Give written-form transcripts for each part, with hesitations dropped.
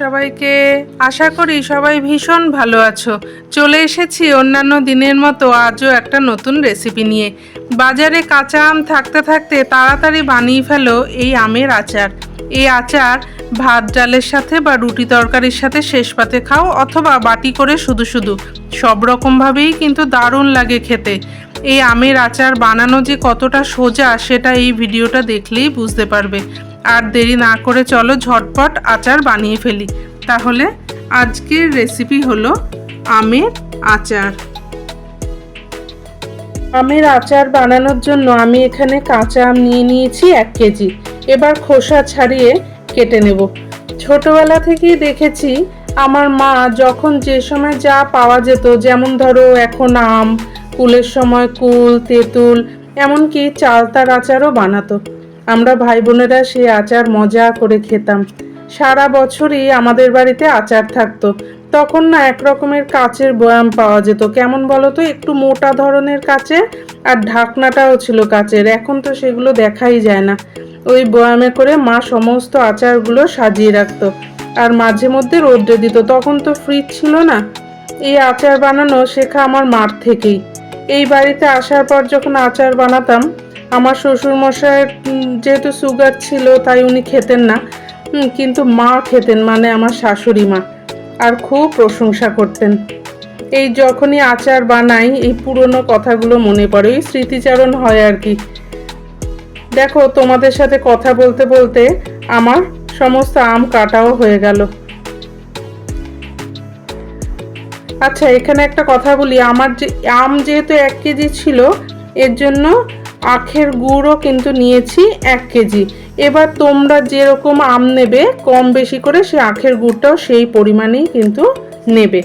সবাইকে। আশা করি সবাই ভীষণ ভালো আছো। চলে এসেছি অন্যান্য দিনের মতো আজও একটা নতুন রেসিপি নিয়ে। বাজারে কাঁচা আম থাকতে থাকতে তাড়াতাড়ি বানিয়ে ফেলো এই আমের আচার। এই আচার ভাত ডালের সাথে বা রুটি তরকারির সাথে শেষ পাতে খাও, অথবা বাটি করে শুধু শুধু, সব রকমভাবেই কিন্তু দারুণ লাগে খেতে। এই আমের আচার বানানো যে কতটা সোজা সেটা এই ভিডিওটা দেখলেই বুঝতে পারবে। আর দেরি না করে চলো ঝটপট আচার বানিয়ে ফেলি। তাহলে আজকের রেসিপি হলো আমের আচার। আমের আচার বানানোর জন্য আমি এখানে কাঁচা আম নিয়ে নিয়েছি 1 কেজি। এবার খোসা ছাড়িয়ে কেটে নেব। ছোটবেলা থেকেই দেখেছি আমার মা যখন যে সময় যা পাওয়া যেত, যেমন ধরো এখন আম, কুলের সময় কুল, তেঁতুল, এমনকি চালতার আচারও বানাতো। আমরা ভাই বোনেরা সেই আচার মজা করে খেতাম। সারা বছরই আমাদের বাড়িতে আচার থাকতো। তখন না এক রকমের কাচের বয়াম পাওয়া যেত, কেমন বলো তো, একটু মোটা ধরনের কাচের, আর ঢাকনাটাও ছিল কাচের। এখন তো সেগুলো দেখাই যায় না। ওই বয়ামে করে মা সমস্ত আচারগুলো সাজিয়ে রাখতো আর মাঝে মধ্যে রোদ্রে দিত। তখন তো ফ্রিজ ছিল না। এই আচার বানানো শেখা আমার মার থেকেই। এই বাড়িতে আসার পর যখন আচার বানাতাম, আমার শ্বশুরমশাইয়ের যেহেতু সুগার ছিল তাই উনি খেতেন না, কিন্তু মা খেতেন, মানে আমার শাশুড়ি মা, আর খুব প্রশংসা করতেন। এই যখনই আচার বানাই এই পুরনো কথাগুলো মনে পড়ে, এই স্মৃতিচারণ হয় আর কি। দেখো, তোমাদের সাথে কথা বলতে বলতে আমার সমস্ত আম কাটাও হয়ে গেল। আচ্ছা, এখানে একটা কথা বলি, আমার যে আম যেহেতু 1 কেজি ছিল, এর জন্য আখের গুড়ও কিন্তু নিয়েছি 1 কেজি। এবার তোমরা যেরকম আম নেবে কম বেশি করে সে আখের গুড়টাও সেই পরিমাণেই কিন্তু নেবে।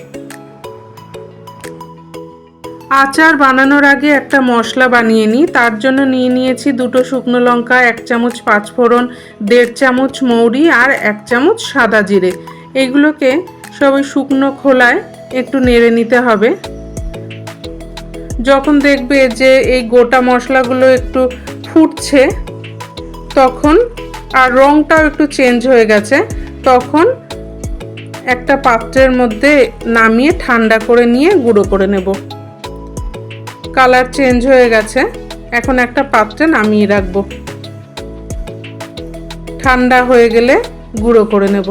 আচার বানানোর আগে একটা মশলা বানিয়ে নিই। তার জন্য নিয়ে নিয়েছি 2টো শুকনো লঙ্কা, 1 চামচ 5 ফোড়ন, 1.5 চামচ মৌরি আর 1 চামচ সাদা জিরে। এগুলোকে সবাই শুকনো খোলায় একটু নেড়ে নিতে হবে। যখন দেখবে যে এই গোটা মশলাগুলো একটু ফুটছে তখন, আর রঙটাও একটু চেঞ্জ হয়ে গেছে, তখন একটা পাত্রের মধ্যে নামিয়ে ঠান্ডা করে নিয়ে গুঁড়ো করে নেব। কালার চেঞ্জ হয়ে গেছে, এখন একটা পাত্রে নামিয়ে রাখবো। ঠান্ডা হয়ে গেলে গুঁড়ো করে নেব।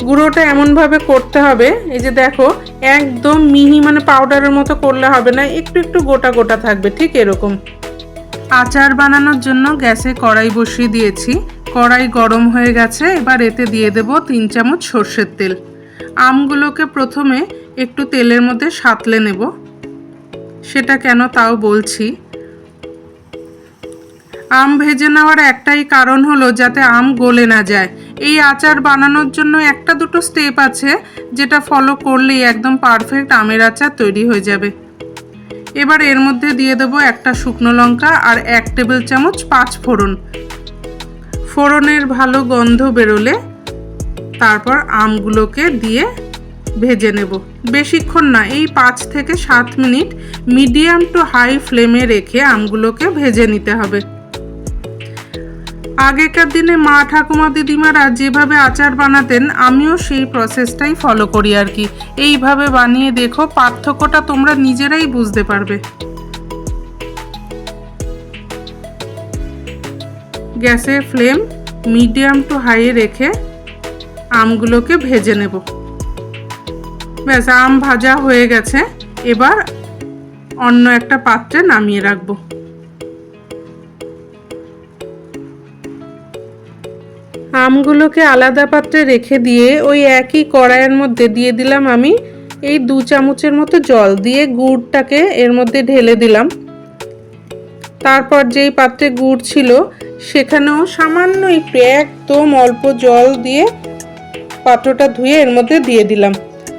গুঁড়োটা এমনভাবে করতে হবে, এই যে দেখো, একদম মিহি মানে পাউডারের মতো করলে হবে না, একটু একটু গোটা গোটা থাকবে, ঠিক এরকম। আচার বানানোর জন্য গ্যাসে কড়াই বসিয়ে দিয়েছি। কড়াই গরম হয়ে গেছে। এবার এতে দিয়ে দেব 3 চামচ সর্ষের তেল। আমগুলোকে প্রথমে একটু তেলের মধ্যে সাঁতলে নেব। সেটা কেন তাও বলছি। আম ভেজে নেওয়ার একটাই কারণ হলো যাতে আম গলে না যায়। এই আচার বানানোর জন্য 1-2টো স্টেপ আছে যেটা ফলো করলেই একদম পারফেক্ট আমের আচার তৈরি হয়ে যাবে। এবার এর মধ্যে দিয়ে দেবো 1টা শুকনো লঙ্কা আর 1 টেবিল চামচ 5 ফোড়ন। ফোড়নের ভালো গন্ধ বেরোলে তারপর আমগুলোকে দিয়ে ভেজে নেব। বেশিক্ষণ না, এই 5 থেকে 7 মিনিট মিডিয়াম টু হাই ফ্লেমে রেখে আমগুলোকে ভেজে নিতে হবে। আগেকার দিনে মা ঠাকুমা দিদিমারা যেভাবে আচার বানাতেন আমিও সেই প্রসেসটাই ফলো করি আর কি। এইভাবে বানিয়ে দেখো, পার্থক্যটা তোমরা নিজেরাই বুঝতে পারবে। গ্যাসের ফ্লেম মিডিয়াম টু হাই রেখে আমগুলোকে ভেজে নেব। ব্যাস, আম ভাজা হয়ে গেছে। এবার অন্য একটা পাত্রে নামিয়ে রাখবো। আমগুলোকে আলাদা পাত্রে রেখে দিয়ে ওই একই কড়াইয়ের মধ্যে দিয়ে দিলাম আমি এই 2 চামচের মতো জল, দিয়ে গুড়টাকে এর মধ্যে ঢেলে দিলাম। তারপর যেই পাত্রে গুড় ছিল সেখানেও সামান্য একটু, একদম অল্প জল দিয়ে পাত্রটা ধুয়ে এর মধ্যে দিয়ে দিলাম।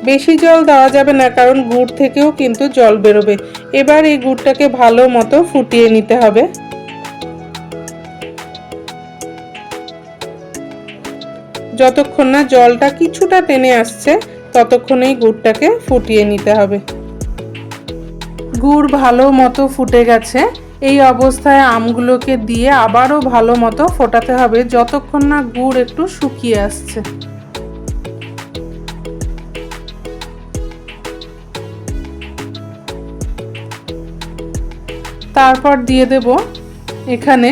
বেশি জল দেওয়া যাবে না, কারণ গুড় থেকেও কিন্তু জল বেরোবে। এবার এই গুড়টাকে ভালো মতো ফুটিয়ে নিতে হবে। যতক্ষণ না জলটা কিছুটা টেনে আসছে ততক্ষণেই গুড়টাকে ফুটিয়ে নিতে হবে। গুড় ভালো মতো ফুটে গেছে। এই অবস্থায় আমগুলোকে দিয়ে আবারও ভালো মতো ফোটাতে হবে যতক্ষণ না গুড় একটু শুকিয়ে আসছে। তারপর দিয়ে দেব এখানে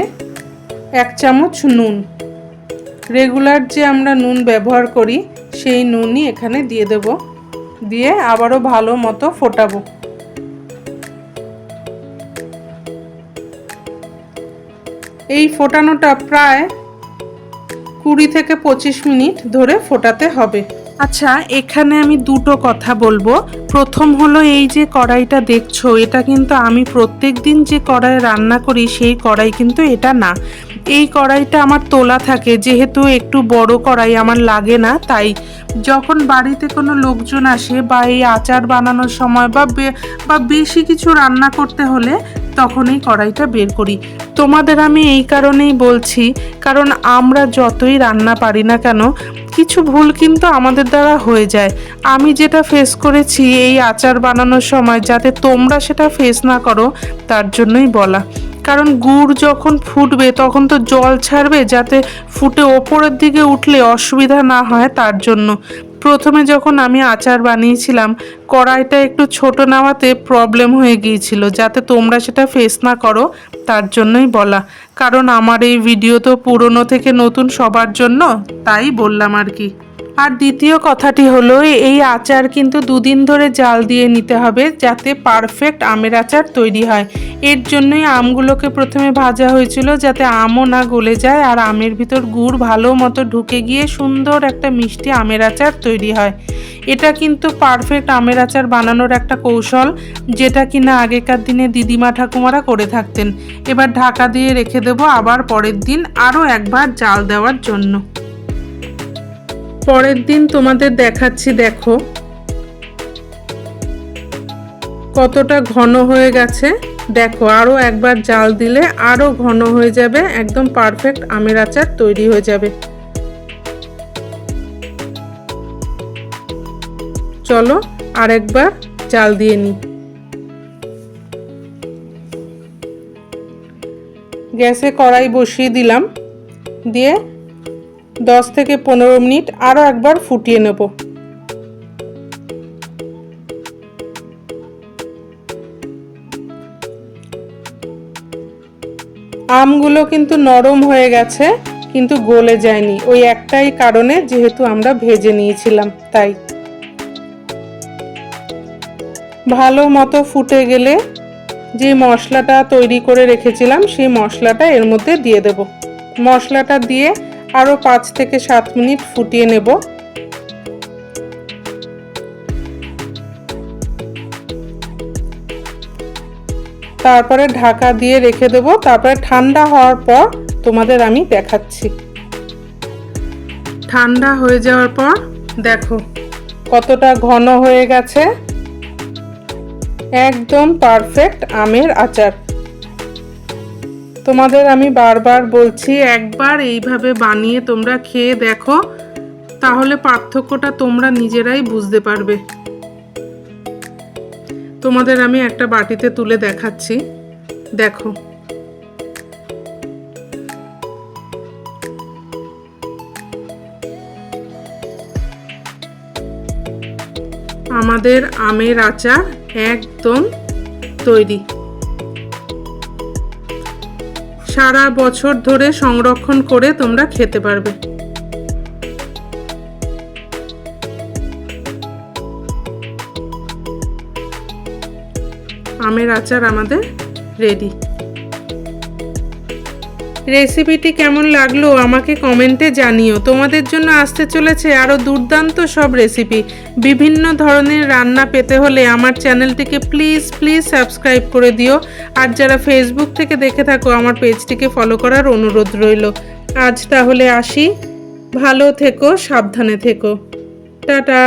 1 চামচ নুন। রেগুলার যে আমরা নুন ব্যবহার করি সেই নুনই এখানে দিয়ে দেব, দিয়ে আবারও ভালো মতো ফোটাবো। এই ফোটানোটা প্রায় 20 থেকে 25 মিনিট ধরে ফোটাতে হবে। আচ্ছা, এখানে আমি দুটো কথা বলবো। প্রথম হলো, এই যে কড়াইটা দেখছো, এটা কিন্তু আমি প্রত্যেক দিন যে কড়াইয়ে রান্না করি সেই কড়াই কিন্তু এটা না। এই কড়াইটা আমার তোলা থাকে, যেহেতু একটু বড় কড়াই আমার লাগে না, তাই যখন বাড়িতে কোনো লোকজন আসে বা এই আচার বানানোর সময় বা বেশি কিছু রান্না করতে হলে তখন এই কড়াইটা বের করি। তোমাদের আমি এই কারণেই বলছি, কারণ আমরা যতই রান্না পারি না কেন কিছু ভুল কিন্তু আমাদের দ্বারা হয়ে যায়। আমি যেটা ফেস করেছি এই আচার বানানোর সময়, যাতে তোমরা সেটা ফেস না করো তার জন্যই বলা। কারণ গুড় যখন ফুটবে তখন তো জল ছাড়বে, যাতে ফুটে ওপরের দিকে উঠলে অসুবিধা না হয় তার জন্য। প্রথমে যখন আমি আচার বানিয়েছিলাম কড়াইটা একটু ছোট নেওয়াতে প্রবলেম হয়ে গিয়েছিল, যাতে তোমরা সেটা ফেস না করো তার জন্যই বলা। কারণ আমার এই ভিডিও তো পুরনো থেকে নতুন সবার জন্য, তাই বললাম আর কি। আর দ্বিতীয় কথাটি হলো, এই আচার কিন্তু 2 দিন ধরে জাল দিয়ে নিতে হবে যাতে পারফেক্ট আমের আচার তৈরি হয়। এর জন্যই আমগুলোকে প্রথমে ভাজা হয়েছিল, যাতে আমও না গলে যায় আর আমের ভিতর গুড় ভালো মতো ঢুকে গিয়ে সুন্দর একটা মিষ্টি আমের আচার তৈরি হয়। এটা কিন্তু পারফেক্ট আমের আচার বানানোর একটা কৌশল, যেটা কিনা আগেকার দিনে দিদিমা ঠাকুমারা করে থাকতেন। এবার ঢাকা দিয়ে রেখে দেবো আবার পরের দিন আরও একবার জাল দেওয়ার জন্য। পরের দিন তোমাদের দেখাচ্ছি, দেখো কতটা ঘন হয়ে গেছে। দেখো, আরও একবার জাল দিলে আরও ঘন হয়ে যাবে, একদম পারফেক্ট আমের আচার তৈরি হয়ে যাবে। চলো আরেকবার জাল দিয়ে নিই। গ্যাসে কড়াই বসিয়ে দিলাম, দিয়ে 10 থেকে 15 মিনিট আরও একবার ফুটিয়ে নেব। আমগুলো কিন্তু নরম হয়ে গেছে, কিন্তু গলে যায়নি, ওই একটাই কারণে, যেহেতু আমরা ভেজে নিয়েছিলাম তাই। ভালো মতো ফুটে গেলে যে মশলাটা তৈরি করে রেখেছিলাম সেই মশলাটা এর মধ্যে দিয়ে দেব। মশলাটা দিয়ে আরও 5 থেকে 7 মিনিট ফুটিয়ে নেব। তারপরে ঢাকা দিয়ে রেখে দেব। তারপরে ঠান্ডা হওয়ার পর তোমাদের আমি দেখাচ্ছি। ঠান্ডা হয়ে যাওয়ার পর দেখো কতটা ঘন হয়ে গেছে, একদম পারফেক্ট আমের আচার। তোমাদের আমি বারবার বলছি, একবার এইভাবে বানিয়ে তোমরা খেয়ে দেখো, তাহলে পার্থক্যটা তোমরা নিজেরাই বুঝতে পারবে। তোমাদের আমি একটা বাটিতে তুলে দেখাচ্ছি, দেখো। আমাদের আমের আচার একদম তৈরি। সারা বছর ধরে সংরক্ষণ করে তোমরা খেতে পারবে। আমের আচার আমাদের রেডি। রেসিপিটি কেমন লাগলো আমাকে কমেন্টে জানিও। তোমাদের জন্য আসতে চলেছে আরও দুর্দান্ত সব রেসিপি। বিভিন্ন ধরনের রান্না পেতে হলে আমার চ্যানেলটিকে প্লিজ সাবস্ক্রাইব করে দিও। আর যারা ফেসবুক থেকে দেখে থাকো আমার পেজটিকে ফলো করার অনুরোধ রইল। আজ তাহলে আসি, ভালো থেকো, সাবধানে থেকো, টাটা।